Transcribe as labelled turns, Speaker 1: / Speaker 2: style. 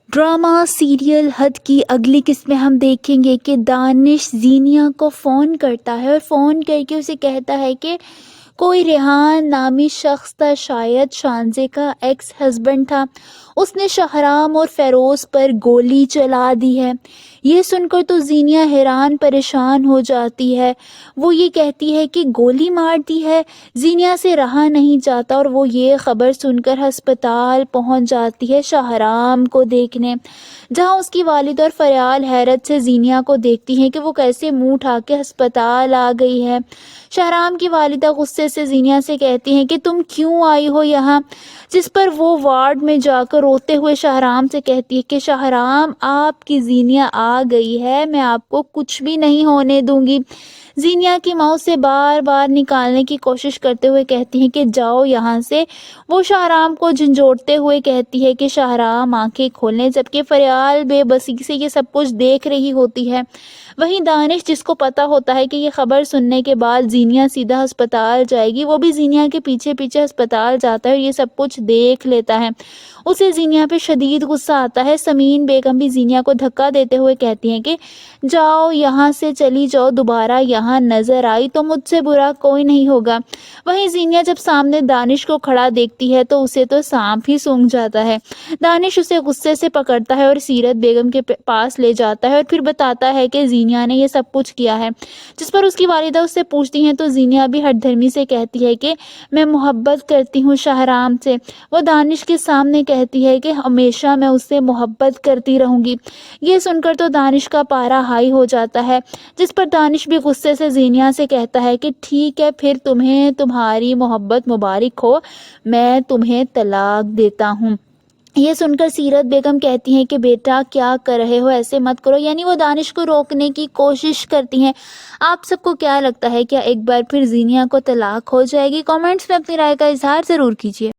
Speaker 1: Drama serial حد کی اگلی قسط میں ہم دیکھیں گے کہ دانش زینیا کو فون کرتا ہے اور فون کر کے اسے کہتا ہے کہ کوئی ریحان نامی شخص تھا، شاید شانزے کا ایکس ہسبینڈ تھا، اس نے شہرام اور فیروز پر گولی چلا دی ہے۔ یہ سن کر تو زینیا حیران پریشان ہو جاتی ہے، وہ یہ کہتی ہے کہ گولی مار دی ہے۔ زینیا سے رہا نہیں جاتا اور وہ یہ خبر سن کر ہسپتال پہنچ جاتی ہے شہرام کو دیکھنے، جہاں اس کی والد اور فریال حیرت سے زینیا کو دیکھتی ہیں کہ وہ کیسے منہ اٹھا کے ہسپتال آ گئی ہے۔ شہرام کی والدہ غصے سے زینیا سے کہتی ہیں کہ تم کیوں آئی ہو یہاں، جس پر وہ وارڈ میں جا کر روتے ہوئے شہرام سے کہتی ہے کہ شہرام، آپ کی زینیا آ گئی ہے، میں آپ کو کچھ بھی نہیں ہونے دوں گی۔ زینیا کی ماں اسے بار بار نکالنے کی کوشش کرتے ہوئے کہتی ہیں کہ جاؤ یہاں سے۔ وہ شہرام کو جھنجھوڑتے ہوئے کہتی ہے کہ شہرام آنکھیں کھولیں، جبکہ فریال بے بسی سے یہ سب کچھ دیکھ رہی ہوتی ہے۔ وہیں دانش، جس کو پتا ہوتا ہے کہ یہ خبر سننے کے بعد زینیا سیدھا ہسپتال جائے گی، وہ بھی زینیا کے پیچھے پیچھے ہسپتال جاتا ہے اور یہ سب کچھ دیکھ لیتا ہے۔ اسے زینیا پہ شدید غصہ آتا ہے۔ سمین بیگم بھی زینیا کو دھکا دیتے ہوئے کہتی ہیں کہ جاؤ یہاں سے، چلی جاؤ، دوبارہ یہاں نظر آئی تو مجھ سے برا کوئی نہیں ہوگا۔ وہیں زینیا جب سامنے دانش کو کھڑا دیکھتی ہے تو اسے تو سانپ ہی سونگھ جاتا ہے۔ دانش اسے غصے سے پکڑتا ہے اور سیرت بیگم کے پاس لے جاتا ہے اور پھر بتاتا ہے کہ زینیا نے یہ سب کچھ کیا ہے، جس پر اس کی والدہ اس سے پوچھتی ہیں تو زینیا بھی ہٹ دھرمی سے کہتی ہے کہ میں محبت کرتی ہوں شہرام سے۔ وہ دانش کے سامنے کہتی ہے کہ ہمیشہ میں اس سے محبت کرتی رہوں گی۔ یہ سن کر تو دانش کا پارا ہائی ہو جاتا ہے، جس پر دانش بھی غصے سے زینیا سے کہتا ہے کہ ٹھیک ہے، پھر تمہیں تمہاری محبت مبارک ہو، میں تمہیں طلاق دیتا ہوں۔ یہ سن کر سیرت بیگم کہتی ہیں کہ بیٹا کیا کر رہے ہو، ایسے مت کرو، یعنی وہ دانش کو روکنے کی کوشش کرتی ہیں۔ آپ سب کو کیا لگتا ہے، کیا ایک بار پھر زینیا کو طلاق ہو جائے گی؟ کامنٹس میں اپنی رائے کا اظہار ضرور کیجیے۔